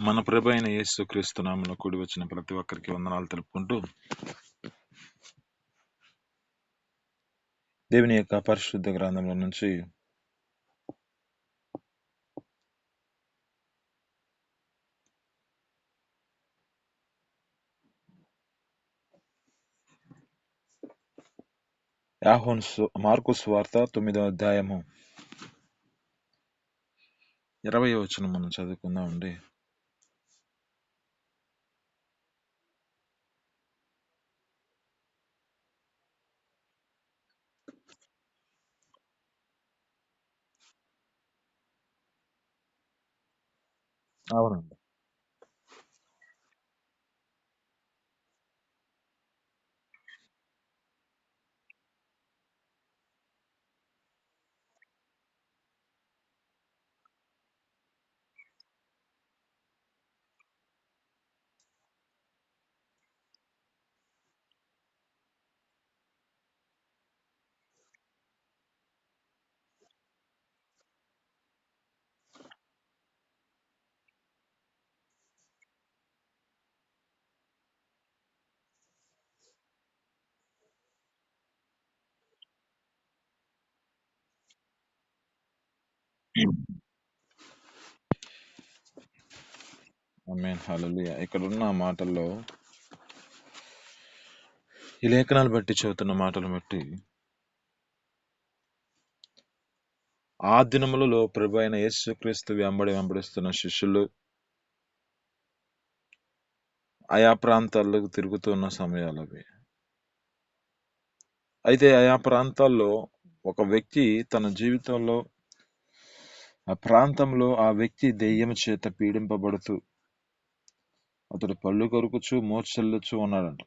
మన ప్రభు అయిన యేసుక్రీస్తు నామములో కూడి వచ్చిన ప్రతి ఒక్కరికి వందనాలు తెలుపుకుంటూ దేవుని యొక్క పరిశుద్ధ గ్రంథంలో నుంచి మార్కు సువార్త 9వ అధ్యాయము 20వ వచనం మనం చదువుకుందామండి. అవునండి. ఆమేన్, హల్లెలూయా. ఇక్కడ ఉన్న మాటల్లో ఈ లేఖనాలు బట్టి చదువుతున్న మాటలు బట్టి ఆ దినములలో ప్రభు అయిన యేసుక్రీస్తు వెంబడిస్తున్న శిష్యులు ఆయా ప్రాంతాల్లో తిరుగుతున్న సమయాలు అవి. అయితే ఆయా ప్రాంతాల్లో ఒక వ్యక్తి తన జీవితంలో ఆ ప్రాంతంలో ఆ వ్యక్తి దెయ్యం చేత పీడింపబడుతూ అతడు పళ్ళు కొరుకుచు మూర్ఛల్లుచు ఉన్నాడంట,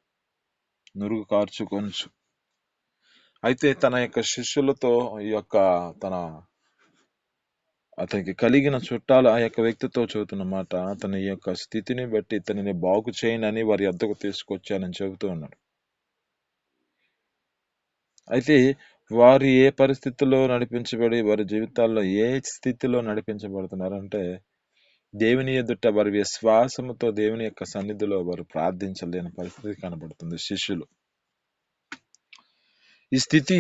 నురుగు కార్చుకొనుచు. అయితే తన యొక్క శిష్యులతో ఈ యొక్క తన అతనికి కలిగిన చుట్టాలు ఆ యొక్క వ్యక్తితో చెబుతున్న మాట, అతని యొక్క స్థితిని బట్టి ఇతనిని బాగు చేయనని వారి వద్దకు తీసుకొచ్చానని చెబుతూ ఉన్నాడు. అయితే వారు ఏ పరిస్థితుల్లో నడిపించబడి వారి జీవితాల్లో ఏ స్థితిలో నడిపించబడుతున్నారంటే, దేవుని ఎదుట వారి విశ్వాసముతో దేవుని యొక్క సన్నిధిలో వారు ప్రార్థించలేని పరిస్థితి కనబడుతుంది శిష్యులు. ఈ స్థితి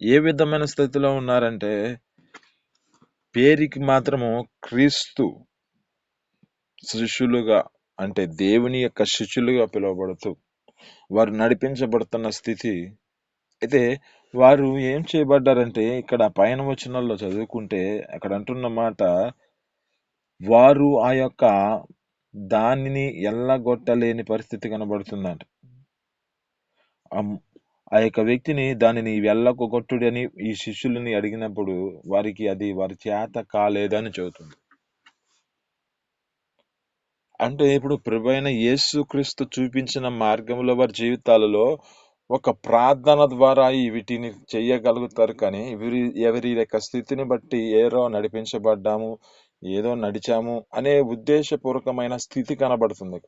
ఏ విధమైన స్థితిలో ఉన్నారంటే, పేరుకి మాత్రము క్రీస్తు శిష్యులుగా, అంటే దేవుని యొక్క శిష్యులుగా పిలువబడుతూ వారు నడిపించబడుతున్న స్థితి. అయితే వారు ఏం చేయబడ్డారంటే, ఇక్కడ పైన వచనాల్లో చదువుకుంటే అక్కడ అంటున్న మాట, వారు ఆ యొక్క దానిని ఎల్లగొట్టలేని పరిస్థితి కనబడుతుందంట. ఆ యొక్క వ్యక్తిని దానిని వెళ్ళగొట్టుడని ఈ శిష్యులని అడిగినప్పుడు వారికి అది వారి చేత కాలేదని చెబుతుంది. అంటే ఇప్పుడు ప్రభువైన యేసుక్రీస్తు చూపించిన మార్గంలో వారి జీవితాలలో ఒక ప్రార్థన ద్వారా వీటిని చెయ్యగలుగుతారు. కానీ ఎవరి యొక్క స్థితిని బట్టి ఏదో నడిపించబడ్డాము, ఏదో నడిచాము అనే ఉద్దేశపూర్వకమైన స్థితి కనబడుతుంది.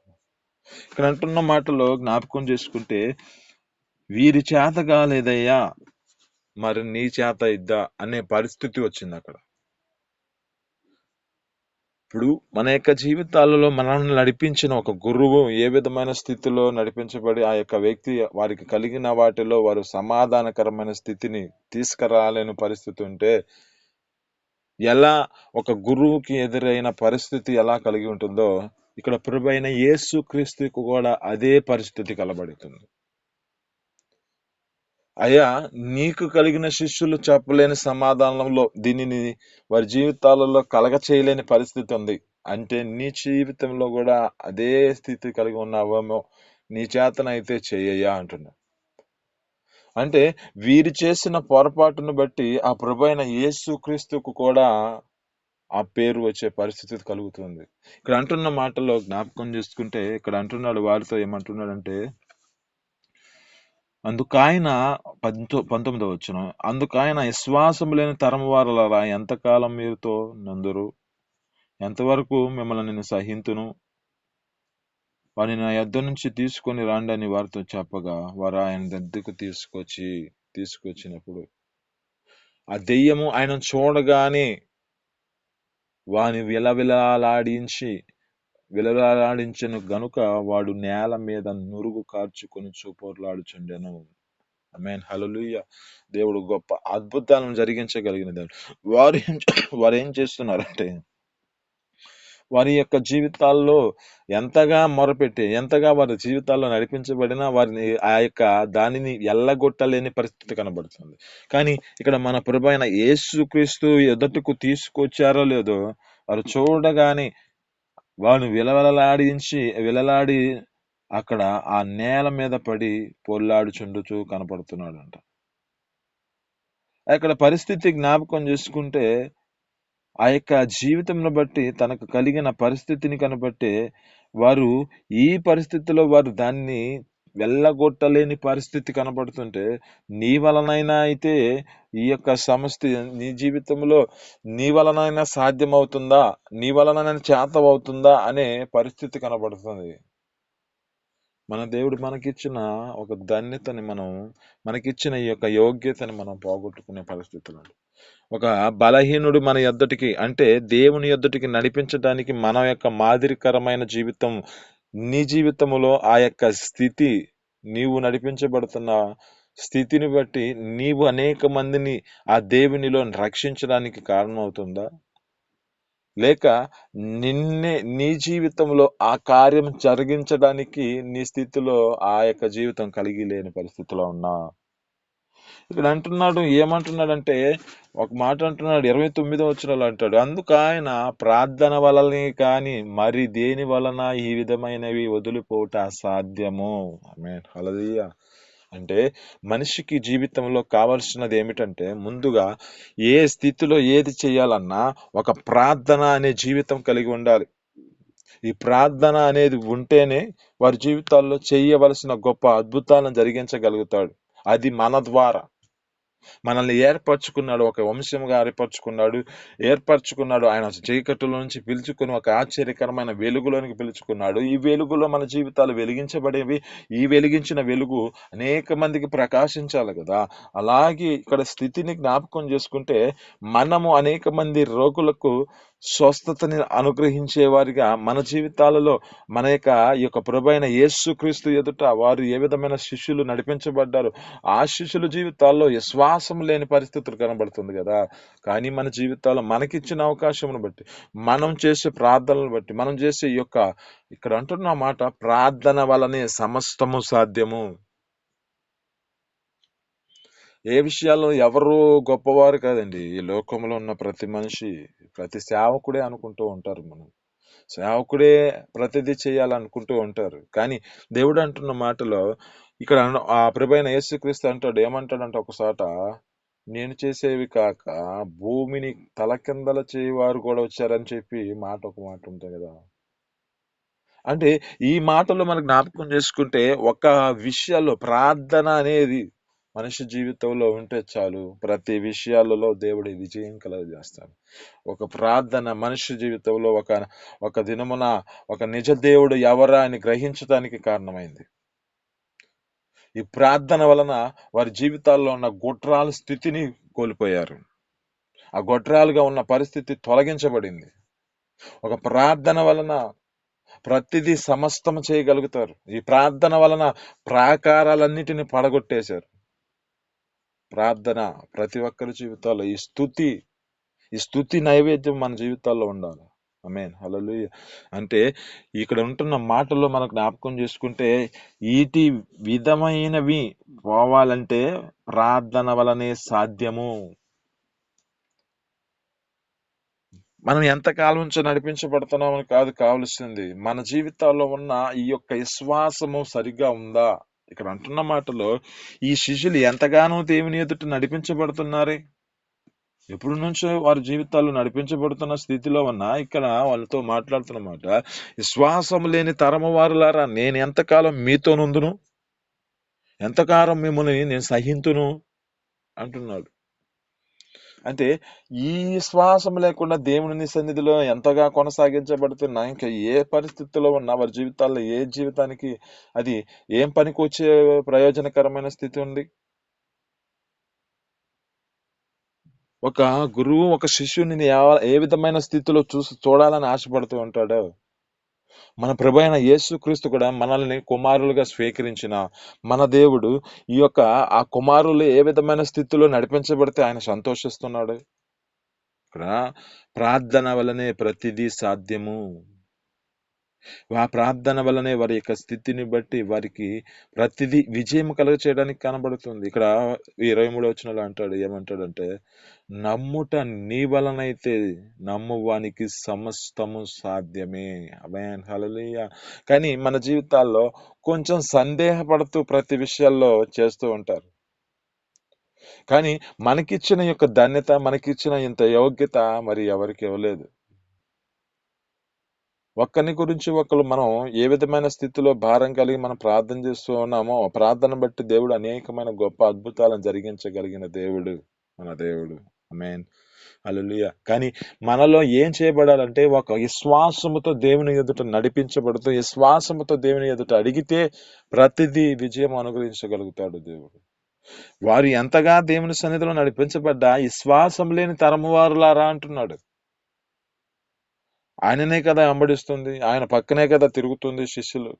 ఇక్కడ అంటున్న మాటలో జ్ఞాపకం చేసుకుంటే, వీరి చేత కాలేదయ్యా, మరి నీ చేత ఇద్దా అనే పరిస్థితి వచ్చింది అక్కడ. ఇప్పుడు మన యొక్క జీవితాలలో మనల్ని నడిపించిన ఒక గురువు ఏ విధమైన స్థితిలో నడిపించబడి ఆ యొక్క వ్యక్తి వారికి కలిగిన వాటిలో వారు సమాధానకరమైన స్థితిని తీసుకురాలేని పరిస్థితి ఉంటే, ఎలా ఒక గురువుకి ఎదురైన పరిస్థితి ఎలా కలిగి ఉంటుందో ఇక్కడ ప్రభువైన యేసుక్రీస్తుకు కూడా అదే పరిస్థితి కలబడుతుంది. అయ్యా, నీకు కలిగిన శిష్యులు చెప్పలేని సమాధానంలో దీనిని వారి జీవితాలలో కలగ చేయలేని పరిస్థితి ఉంది అంటే, నీ జీవితంలో కూడా అదే స్థితి కలిగి ఉన్నావేమో, నీ చేతనైతే చెయ్యయ్యా అంటున్నా. అంటే వీరు చేసిన పొరపాటును బట్టి ఆ ప్రభువైన యేసుక్రీస్తుకు కూడా ఆ పేరు వచ్చే పరిస్థితి కలుగుతుంది. ఇక్కడ అంటున్న మాటల్లో జ్ఞాపకం చేసుకుంటే, ఇక్కడ అంటున్నాడు, వారితో ఏమంటున్నాడంటే, అందుకాయన 19వ వచనం, అందుకాయన విశ్వాసము లేని తరము వారలారా ఎంతకాలం మీరుతో నందురు, ఎంతవరకు మిమ్మల్ని నేను సహింతును, వారిని నా యొద్ద నుంచి తీసుకొని రండి అని వారితో చెప్పగా, వారు ఆయన దగ్గరకు తీసుకొచ్చినప్పుడు ఆ దెయ్యము ఆయన చూడగానే వాని విలవిలాడించి విలలాడించెను గనుక వాడు నేల మీద నురుగు కార్చుకొని పోర్లాడుచుండెను. ఆమేన్, హల్లెలూయా. దేవుడు గొప్ప అద్భుతాలను జరిగించగలిగిన దేవుడు. వారు ఏం చేస్తున్నారంటే, వారి యొక్క జీవితాల్లో ఎంతగా మొరపెట్టి, ఎంతగా వారి జీవితాల్లో నడిపించబడినా వారిని ఆ యొక్క దానిని ఎల్లగొట్టలేని పరిస్థితి కనబడుతుంది. కానీ ఇక్కడ మన ప్రభువైన యేసుక్రీస్తు ఎదుటకు తీసుకొచ్చారో లేదో, వారు చూడగానే వాడు విలలాడి అక్కడ ఆ నేల మీద పడి పొర్లాడుచుండుచు కనపడుతున్నాడంట. అక్కడ పరిస్థితి జ్ఞాపకం చేసుకుంటే, ఆ యొక్క జీవితంను బట్టి, తనకు కలిగిన పరిస్థితిని కనబట్టి, వారు ఈ పరిస్థితిలో వారు దాన్ని వెళ్ళగొట్టలేని పరిస్థితి కనబడుతుంటే, నీ వలనైనా అయితే ఈ యొక్క సమస్య నీ జీవితంలో నీ వలనైనా సాధ్యమవుతుందా, నీ వలనైనా చేతవవుతుందా అనే పరిస్థితి కనబడుతుంది. మన దేవుడు మనకిచ్చిన ఒక ధన్యతని మనకిచ్చిన ఈ యొక్క యోగ్యతని మనం పోగొట్టుకునే పరిస్థితులు. ఒక బలహీనుడు మన యొద్దటికి, అంటే దేవుని యొద్దటికి నడిపించడానికి మన యొక్క మాదిరికరమైన జీవితం, నీ జీవితంలో ఆ యొక్క స్థితి, నీవు నడిపించబడుతున్న స్థితిని బట్టి నీవు అనేక మందిని ఆ దేవునిలో రక్షించడానికి కారణమవుతుందా? లేక నీ జీవితంలో ఆ కార్యం జరిగించడానికి నీ స్థితిలో ఆ యొక్క జీవితం కలిగి లేని పరిస్థితిలో ఉన్నా? ఇక్కడ ఏమంటున్నాడంటే, ఒక మాట అంటున్నాడు, 29వ వచనంలో అంటాడు, అందుకు ఆయన ప్రార్థన వలనే కాని మరి దేని వలన ఈ విధమైనవి వదిలిపోవుట అసాధ్యము. ఆమేన్, హల్లెలూయా. అంటే మనిషికి జీవితంలో కావాల్సినది ఏమిటంటే, ముందుగా ఏ స్థితిలో ఏది చేయాలన్నా ఒక ప్రార్థన అనే జీవితం కలిగి ఉండాలి. ఈ ప్రార్థన అనేది ఉంటేనే వారి జీవితాల్లో చేయవలసిన గొప్ప అద్భుతాలను జరిగించగలుగుతాడు. అది మన ద్వారా. మనల్ని ఏర్పరచుకున్నాడు, ఒక వంశంగా ఏర్పరచుకున్నాడు. ఆయన చీకటిలో నుంచి పిలుచుకుని ఒక ఆశ్చర్యకరమైన వెలుగులోనికి పిలుచుకున్నాడు. ఈ వెలుగులో మన జీవితాలు వెలిగించబడేవి. ఈ వెలిగించిన వెలుగు అనేక మందికి ప్రకాశించాలి కదా. అలాగే ఇక్కడ స్థితిని జ్ఞాపకం చేసుకుంటే, మనము అనేక మంది రోగులకు స్వస్థతని అనుగ్రహించే వారిగా మన జీవితాలలో మన ఈ యొక్క ప్రభువైన యేసుక్రీస్తు ఎదుట వారు ఏ విధమైన శిష్యులు నడిపించబడ్డారు, ఆ శిష్యుల జీవితాల్లో విశ్వాసం లేని పరిస్థితులు కనబడుతుంది కదా. కానీ మన జీవితాల్లో మనకిచ్చిన అవకాశమును బట్టి, మనం చేసే ప్రార్థనలు బట్టి, మనం చేసే ఇక్కడ అంటున్న మాట, ప్రార్థన వలనే సమస్తము సాధ్యము. ఏ విషయాల్లో ఎవరు గొప్పవారు కాదండి. ఈ లోకంలో ఉన్న ప్రతి మనిషి, ప్రతి సేవకుడే అనుకుంటూ ఉంటారు. సేవకుడే ప్రతిదీ చేయాలనుకుంటూ ఉంటారు. కానీ దేవుడు అంటున్న మాటలో ఇక్కడ ఆ ప్రభువైన యేసుక్రీస్తు అంటాడు, ఏమంటాడంటే ఒకసాట, నేను చేసేవి కాక భూమిని తలకిందల చేయవారు కూడా వచ్చారని చెప్పి ఒక మాట ఉంటుంది కదా. అంటే ఈ మాటలు మనకు జ్ఞాపకం చేసుకుంటే, ఒక విషయాల్లో ప్రార్థన అనేది మనిషి జీవితంలో ఉంటే చాలు, ప్రతి విషయాలలో దేవుడి విజయం కలుగజేస్తాడు. ఒక ప్రార్థన మనిషి జీవితంలో ఒక దినమున ఒక నిజ దేవుడు ఎవరా అని గ్రహించడానికి కారణమైంది. ఈ ప్రార్థన వలన వారి జీవితాల్లో ఉన్న గొడ్రాల స్థితిని కోల్పోయారు. ఆ గొడ్రాలుగా ఉన్న పరిస్థితి తొలగించబడింది. ఒక ప్రార్థన వలన ప్రతిదీ సమస్తం చేయగలుగుతారు. ఈ ప్రార్థన వలన ప్రాకారాలన్నిటిని పడగొట్టేశారు. ప్రార్థన ప్రతి ఒక్కరి జీవితాల్లో ఈ స్తుతి నైవేద్యం మన జీవితాల్లో ఉండాలి. ఆమేన్, హల్లెలూయా. అంటే ఇక్కడ ఉంటున్న మాటల్లో మనకు జ్ఞాపకం చేసుకుంటే, ఈటి విధమైనవి పోవాలంటే ప్రార్థన వలనే సాధ్యము. మనం ఎంతకాలం నుంచి నడిపించబడుతున్నామని కాదు కావలసింది, మన జీవితాల్లో ఉన్న ఈ యొక్క విశ్వాసము సరిగ్గా ఉందా. ఇక్కడ అంటున్న మాటలో ఈ శిష్యులు ఎంతగానో దేవుని ఎదుట నడిపించబడుతున్నారే, ఎప్పుడు నుంచో వారి జీవితాల్లో నడిపించబడుతున్న స్థితిలో ఉన్న ఇక్కడ వాళ్ళతో మాట్లాడుతున్నమాట, విశ్వాసం లేని తరము వారులారా, నేను ఎంతకాలం మీతో నుందును, ఎంతకాలం మిమ్మల్ని నేను సహింతును అంటున్నాడు. అంటే ఈ విశ్వాసం లేకుండా దేవుని సన్నిధిలో ఎంతగా కొనసాగించబడుతున్నా, ఇంకా ఏ పరిస్థితుల్లో ఉన్నా వారి జీవితాల్లో ఏ జీవితానికి అది ఏం పనికి వచ్చే ప్రయోజనకరమైన స్థితి ఉంది. ఒక గురువు ఒక శిష్యుని ఏ విధమైన స్థితిలో చూడాలని ఆశపడుతూ ఉంటాడో, మన ప్రభు యేసుక్రీస్తు కూడా మనల్ని కుమారులుగా స్వీకరించిన మన దేవుడు ఈ యొక్క ఆ కుమారులు ఏ విధమైన స్థితిలో నడిపించబడితే ఆయన సంతోషిస్తున్నాడు. ఇక్కడ ప్రార్థన వలనే ప్రతిదీ సాధ్యము. ఆ ప్రార్థన వల్లనే వారి యొక్క స్థితిని బట్టి వారికి ప్రతిదీ విజయం కలుగ చేయడానికి కనబడుతుంది. ఇక్కడ 23వ వచనంలో అంటాడు, ఏమంటాడంటే, నమ్ముట నీ వలనైతే నమ్మువానికి సమస్తము సాధ్యమే. ఆమేన్, హల్లెలూయా. కానీ మన జీవితాల్లో కొంచెం సందేహపడుతూ ప్రతి విషయాల్లో చేస్తూ ఉంటారు. కానీ మనకిచ్చిన యొక్క ధన్యత, మనకిచ్చిన ఇంత యోగ్యత మరి ఎవరికి ఇవ్వలేదు. ఒక్కని గురించి ఒకరు మనం ఏ విధమైన స్థితిలో భారం కలిగి మనం ప్రార్థన చేస్తూ ఉన్నామో, ప్రార్థన బట్టి దేవుడు అనేకమైన గొప్ప అద్భుతాలను జరిగించగలిగిన దేవుడు మన దేవుడు. ఆమేన్, హల్లెలూయా. కానీ మనలో ఏం చేయబడాలంటే ఒక విశ్వాసముతో దేవుని ఎదుట నడిపించబడుతూ, విశ్వాసముతో దేవుని ఎదుట అడిగితే ప్రతిదీ విజయం అనుగ్రహించగలుగుతాడు దేవుడు. వారు ఎంతగా దేవుని సన్నిధిలో నడిపించబడ్డా విశ్వాసం లేని తరము వారులారా అంటున్నాడు. ఆయననే కదా వెంబడిస్తుంది, ఆయన పక్కనే కదా తిరుగుతుంది శిష్యులు.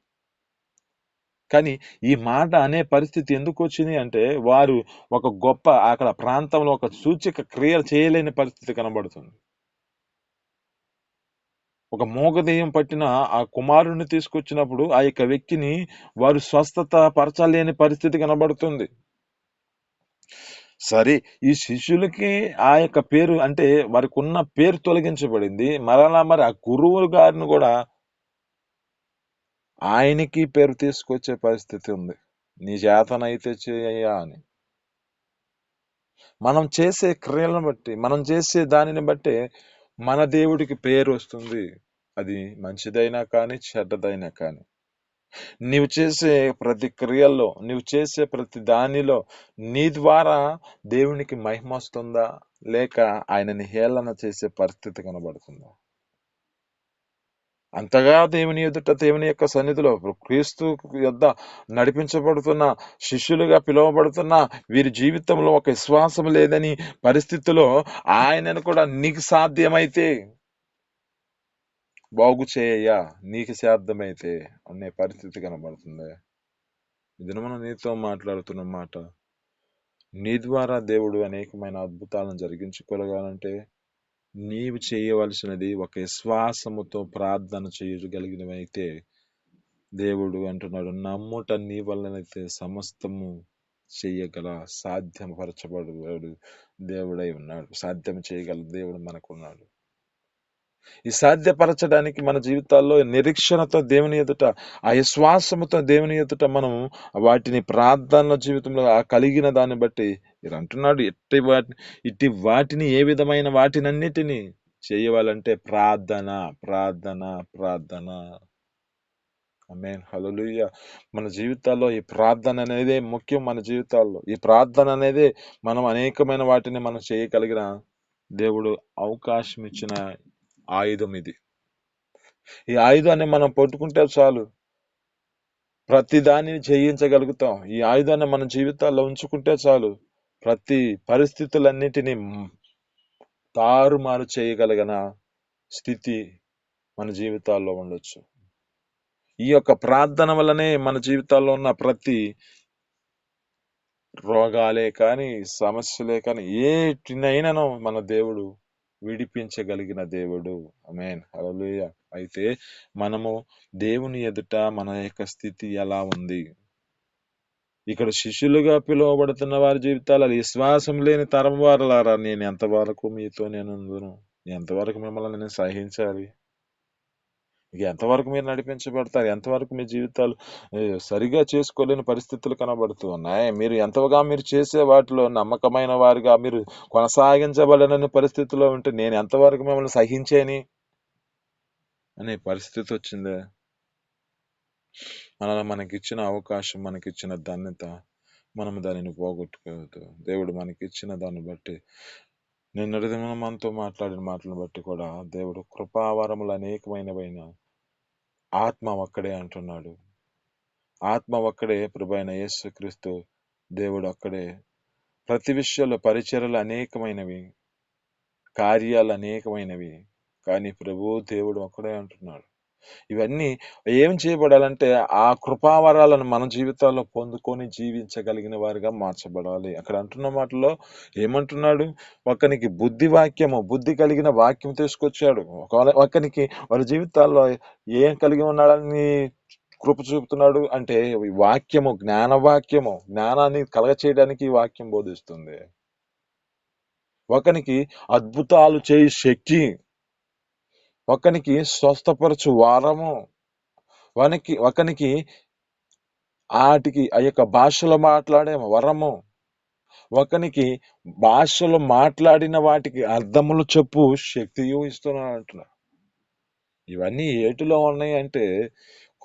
కానీ ఈ మాట అనే పరిస్థితి ఎందుకు వచ్చింది అంటే, వారు ఒక గొప్ప అక్కడ ప్రాంతంలో ఒక సూచక క్రియలు చేయలేని పరిస్థితి కనబడుతుంది. ఒక మూగదెయ్యం పట్టిన ఆ కుమారుణ్ణి తీసుకొచ్చినప్పుడు ఆ యొక్క వ్యక్తిని వారు స్వస్థత పరచలేని పరిస్థితి కనబడుతుంది. సరే, ఈ శిష్యులకి ఆ యొక్క పేరు అంటే వారికి ఉన్న పేరు తొలగించబడింది. మరలా మరి ఆ గురువు గారిని కూడా ఆయనకి పేరు తీసుకొచ్చే పరిస్థితి ఉంది. నీ చేతనైతే చేయయ్యా అని. మనం చేసే క్రియలను బట్టి, మనం చేసే దానిని బట్టి మన దేవుడికి పేరు వస్తుంది. అది మంచిదైనా కానీ, చెడ్డదైనా కానీ. నీవు చేసే ప్రతి క్రియల్లో, నీవు చేసే ప్రతి దానిలో నీ ద్వారా దేవునికి మహిమ వస్తుందా? లేక ఆయనని హేళన చేసే పరిస్థితి కనబడుతుందా? అంతగా దేవుని ఎదుట, దేవుని యొక్క సన్నిధిలో క్రీస్తు యొద్ద నడిపించబడుతున్న శిష్యులుగా పిలువబడుతున్న వీరి జీవితంలో ఒక విశ్వాసం లేదని పరిస్థితిలో ఆయనను కూడా నీకు సాధ్యమైతే బాగు చేయయ్యా, నీకు సాధ్యమైతే అనే పరిస్థితి కనబడుతుంది. ఇది మనం నీతో మాట్లాడుతున్న మాట. నీ ద్వారా దేవుడు అనేకమైన అద్భుతాలను జరిగించుకోగలంటే నీవు చేయవలసినది ఒక విశ్వాసముతో ప్రార్థన చేయగలిగినవైతే దేవుడు అంటున్నాడు, నమ్ముట నీ వల్లనైతే సమస్తము చెయ్యగల సాధ్యపరచబడు దేవుడై ఉన్నాడు. సాధ్యం చేయగల దేవుడు మనకున్నాడు. ఈ సాధ్యపరచడానికి మన జీవితాల్లో నిరీక్షణతో దేవుని ఎదుట, ఆ విశ్వాసముతో దేవుని ఎదుట మనం వాటిని ప్రార్థన జీవితంలో ఆ కలిగిన దాన్ని బట్టి మీరు అంటున్నాడు, ఇట్టి వాటిని ఏ విధమైన వాటినన్నిటినీ చేయవాలంటే ప్రార్థన, ప్రార్థన, ప్రార్థన. ఆమేన్, హల్లెలూయా. మన జీవితాల్లో ఈ ప్రార్థన అనేదే ముఖ్యం. మన జీవితాల్లో ఈ ప్రార్థన అనేదే మనం అనేకమైన వాటిని మనం చేయగలిగిన దేవుడు అవకాశం ఇచ్చిన ఆయుధం ఇది. ఈ ఆయుధాన్ని మనం పట్టుకుంటే చాలు, ప్రతి దానిని జయించగలుగుతాం. ఈ ఆయుధాన్ని మన జీవితాల్లో ఉంచుకుంటే చాలు, ప్రతి పరిస్థితులన్నిటినీ తారుమారు చేయగలిగిన స్థితి మన జీవితాల్లో ఉండొచ్చు. ఈ యొక్క ప్రార్థన వల్లనే మన జీవితాల్లో ఉన్న ప్రతి రోగాలే కానీ, సమస్యలే కానీ, ఏటినైనాను మన దేవుడు విడిపించగలిగిన దేవుడు. ఆమేన్, హల్లెలూయా. అయితే మనము దేవుని ఎదుట మన యొక్క స్థితి ఎలా ఉంది? ఇక్కడ శిష్యులుగా పిలువబడుతున్న వారి జీవితాలు విశ్వాసం లేని తరం వారులారా, నేను ఎంతవరకు మీతో నేనుందును? ఎంతవరకు మిమ్మల్ని నేను సహించాలి? ఎంతవరకు మీరు నడిపించబడతారు? ఎంతవరకు మీ జీవితాలు సరిగా చేసుకోలేని పరిస్థితులు కనబడుతూ ఉన్నాయి? మీరు ఎంతగా మీరు చేసే వాటిలో నమ్మకమైన వారిగా మీరు కొనసాగించబడనని పరిస్థితిలో ఉంటే నేను ఎంతవరకు మిమ్మల్ని సహించేని అనే పరిస్థితి వచ్చిందే. అలా మనకిచ్చిన అవకాశం, మనకిచ్చిన ధన్యత, మనం దానిని పోగొట్టుకోవద్దు. దేవుడు మనకిచ్చిన దాన్ని బట్టి, నిన్నటి దినం మనతో మాట్లాడిన మాటలను బట్టి కూడా దేవుడు కృపావరములు అనేకమైనవైన ఆత్మ ఒక్కడే అంటున్నాడు. ఆత్మ ఒక్కడే ప్రభువైన యేసుక్రీస్తు దేవుడు ఒక్కడే. ప్రతి విషయంలో పరిచర్యలు అనేకమైనవి, కార్యాలు అనేకమైనవి, కానీ ప్రభు దేవుడు ఒక్కడే అంటున్నాడు. ఇవన్నీ ఏం చేయబడాలంటే ఆ కృపావరాలను మన జీవితాల్లో పొందుకొని జీవించగలిగిన వారిగా మార్చబడాలి. అక్కడ అంటున్న మాటలో ఏమంటున్నాడు? ఒకనికి బుద్ధి కలిగిన వాక్యం తీసుకొచ్చాడు. ఒకనికి వాళ్ళ జీవితాల్లో ఏం కలిగి ఉన్నాడని కృప చూపుతున్నాడు అంటే జ్ఞానాన్ని కలగచేయడానికి ఈ వాక్యం బోధిస్తుంది. ఒకనికి అద్భుతాలు చేయి శక్తి, ఒకనికి స్వస్థపరచు వారము, ఒకనికి ఆ యొక్క భాషలో మాట్లాడే వరము, ఒకనికి భాషలో మాట్లాడిన వాటికి అర్థములు చెప్పు శక్తియు ఇస్తున్నాడు అంటున్నాడు. ఇవన్నీ ఏటిలో ఉన్నాయి అంటే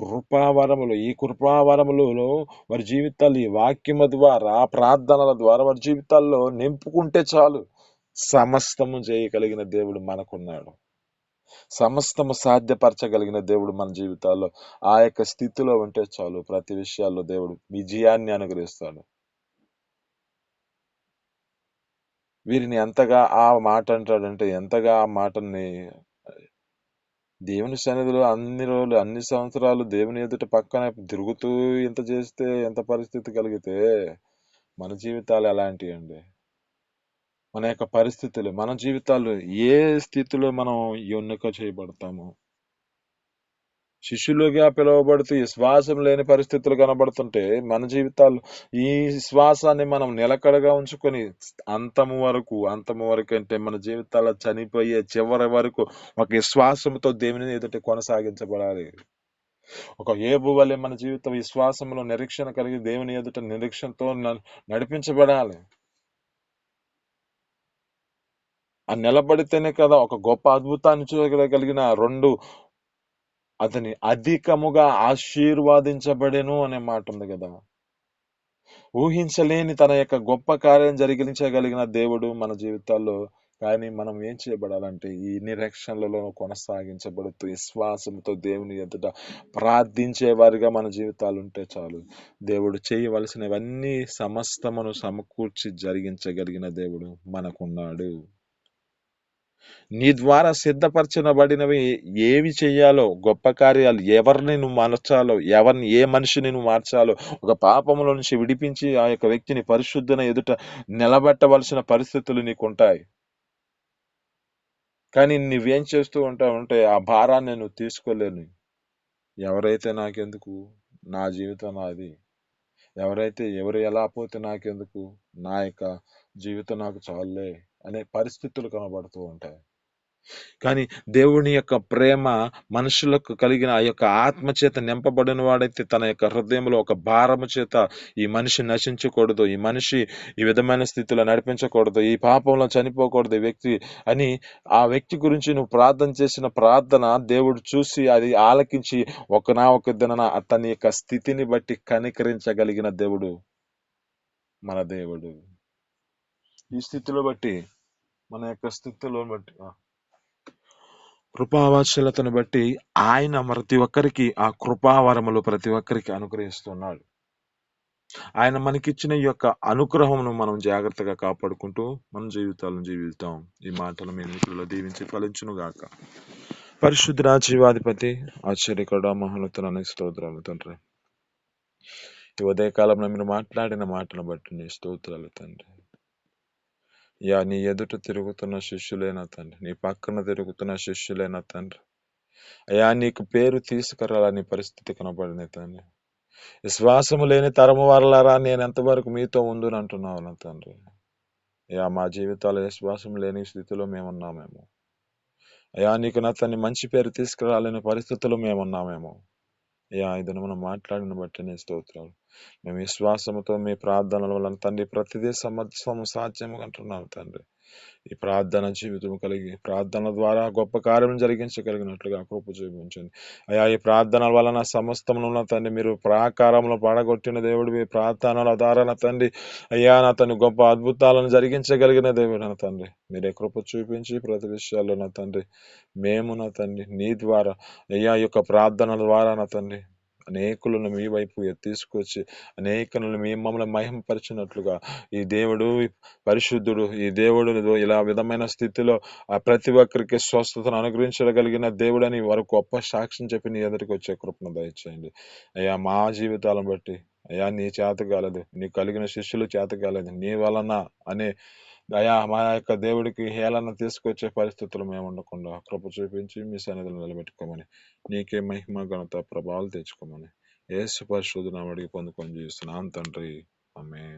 కృపావరములు. ఈ కృపావరములలో వారి జీవితాలు ఈ వాక్యము ద్వారా, ప్రార్థనల ద్వారా వారి జీవితాల్లో నింపుకుంటే చాలు. సమస్తము చేయగలిగిన దేవుడు మనకున్నాడు. సమస్తము సాధ్యపరచగలిగిన దేవుడు మన జీవితాల్లో ఆ యొక్క స్థితిలో ఉంటే చాలు. ప్రతి విషయాల్లో దేవుడు విజయాన్ని అనుగ్రహిస్తాడు. వీరిని ఎంతగా ఆ మాట అంటాడంటే, ఎంతగా ఆ మాటని దేవుని సన్నిధిలో అన్ని రోజులు, అన్ని సంవత్సరాలు దేవుని ఎదుట పక్కన తిరుగుతూ ఇంత చేస్తే ఎంత పరిస్థితి కలిగితే మన జీవితాలు ఎలాంటివి అండి? మన యొక్క పరిస్థితులు, మన జీవితాలు ఏ స్థితిలో మనం ఎన్నిక చేయబడతాము? శిష్యులుగా పిలువబడుతూ ఈ శ్వాసం లేని పరిస్థితులు కనబడుతుంటే మన జీవితాలు ఈ శ్వాసాన్ని మనం నిలకడగా ఉంచుకొని అంతము వరకు అంటే మన జీవితాల చనిపోయే చివరి వరకు ఒక విశ్వాసంతో దేవుని ఎదుట కొనసాగించబడాలి. ఒక ఏబు వలె మన జీవితం విశ్వాసంలో నిరీక్షణ కలిగి దేవుని ఎదుట నిరీక్షణతో నడిపించబడాలి. ఆ నిలబడితేనే కదా ఒక గొప్ప అద్భుతాన్ని చూడగలిగిన రెండు అతని అధికముగా ఆశీర్వాదించబడెను అనే మాట ఉంది కదా. ఊహించలేని తన యొక్క గొప్ప కార్యం జరిగించగలిగిన దేవుడు మన జీవితాల్లో. కానీ మనం ఏం చేయబడాలంటే ఈ నిరీక్షణలలో కొనసాగించబడుతూ విశ్వాసంతో దేవుని ఎదుట ప్రార్థించే వారిగా మన జీవితాలు ఉంటే చాలు. దేవుడు చేయవలసినవన్నీ సమస్తమును సమకూర్చి జరిగించగలిగిన దేవుడు మనకున్నాడు. నీ ద్వారా సిద్ధపరచబడినవి ఏవి చెయ్యాలో, గొప్ప కార్యాలు ఎవరిని నువ్వు మార్చాలో, ఏ మనిషిని నువ్వు మార్చాలో, ఒక పాపములో నుంచి విడిపించి ఆ యొక్క వ్యక్తిని పరిశుద్ధన ఎదుట నిలబెట్టవలసిన పరిస్థితులు నీకుంటాయి. కానీ నువ్వేం చేస్తూ ఉంటావు అంటే ఆ భారాన్ని నువ్వు తీసుకోలేను. ఎవరైతే నాకెందుకు, నా జీవితం నాది, ఎవరు ఎలా పోతే నాకెందుకు, నా యొక్క జీవితం నాకు చాలులే అనే పరిస్థితులు కనబడుతూ ఉంటాయి. కానీ దేవుని యొక్క ప్రేమ మనుషులకు కలిగిన ఆ యొక్క ఆత్మచేత నింపబడిన వాడైతే తన యొక్క హృదయంలో ఒక భారము చేత ఈ మనిషి నశించకూడదు, ఈ మనిషి ఈ విధమైన స్థితిలో నడిపించకూడదు, ఈ పాపంలో చనిపోకూడదు ఈ వ్యక్తి అని ఆ వ్యక్తి గురించి నువ్వు ప్రార్థన చేసిన ప్రార్థన దేవుడు చూసి అది ఆలకించి ఒక దిన అతని యొక్క స్థితిని బట్టి కనికరించగలిగిన దేవుడు మన దేవుడు. ఈ స్థితిలో బట్టి మన యొక్క స్థితిలో బట్టి కృపావాత్సల్యతను బట్టి ఆయన ప్రతి ఒక్కరికి ఆ కృపావరములు ప్రతి ఒక్కరికి అనుగ్రహిస్తున్నాడు. ఆయన మనకిచ్చిన ఈ యొక్క అనుగ్రహమును మనం జాగ్రత్తగా కాపాడుకుంటూ మన జీవితాలను జీవిస్తాం. ఈ మాటలు మీ ఎన్నికలలో దీవించి ఫలించును గాక. పరిశుద్ధ జీవాధిపతి ఆశ్చర్యకరుడ మహోన్నతుని స్తోత్రాలు తండ్రి. ఈ ఉదయకాలంలో మీరు మాట్లాడిన మాటను బట్టి నీ స్తోత్రాలు తండ్రి. నీ ఎదుట తిరుగుతున్న శిష్యులైన తండ్రి, నీ పక్కన తిరుగుతున్న శిష్యులైన తండ్రి, అయ్యా నీకు పేరు తీసుకురాలని పరిస్థితి కనబడిన తండ్రి, విశ్వాసము లేని తరము వారలారా నేను ఎంతవరకు మీతో ఉండును అంటున్నావు నా తండ్రి. అయ్యా మా జీవితాలు విశ్వాసం లేని స్థితిలో మేమున్నామేమో. అయ్యా నీకు నా తండ్రి మంచి పేరు తీసుకురాలని పరిస్థితుల్లో మేమున్నామేమో. అయ్యా ఈ దినమున మాట్లాడిన బట్టి నీ స్తోత్రాలు. మేము విశ్వాసముతో మీ ప్రార్థనల వలన తండ్రి ప్రతిదీ సమస్యము సాధ్యము అంటున్నాం తండ్రి. ఈ ప్రార్థన జీవితం కలిగి ప్రార్థన ద్వారా గొప్ప కార్యం జరిగించగలిగినట్లుగా కృప చూపించండి. అయ్యా ఈ ప్రార్థనల వలన సమస్తమును తండ్రి మీరు ప్రాకారంలో పడగొట్టిన దేవుడు, మీ ప్రార్థనల ద్వారా తండ్రి అయ్యా నా తండ్రి గొప్ప అద్భుతాలను జరిగించగలిగిన దేవుడు నా తండ్రి. మీరే కృప చూపించి ప్రతి విషయాల్లో నా తండ్రి మేము నా తండ్రి నీ ద్వారా అయ్యా యొక్క ప్రార్థనల ద్వారా నా తండ్రి అనేకులను మీ వైపు తీసుకొచ్చి అనేకులను మమ్మల్ని మహిమపరిచినట్లుగా ఈ దేవుడు పరిశుద్ధుడు, ఈ దేవుడు ఇలా విధమైన స్థితిలో ప్రతి ఒక్కరికి స్వస్థతను అనుగ్రహించగలిగిన దేవుడని వారు గొప్ప సాక్ష్యం చెప్పి నీ ఎదుటికి వచ్చే కృపను దయచేయండి అయ్యా. మా జీవితాలను బట్టి అయ్యా నీ చేత కాలేదు, నీ కలిగిన శిష్యులు చేత కాలేదు, నీ వలన అనే అయా మా యొక్క దేవుడికి హేళన తీసుకొచ్చే పరిస్థితులు మేము ఉండకుండా కృప చూపించి మీ సన్నిధిలో నిలబెట్టుకోమని, నీకే మహిమ ఘనత ప్రభావాలు తెచ్చుకోమని యేసు పరిశుద్ధ నామమున అడిగి పొందుకొని జీవిస్తున్నాను తండ్రి, ఆమేన్.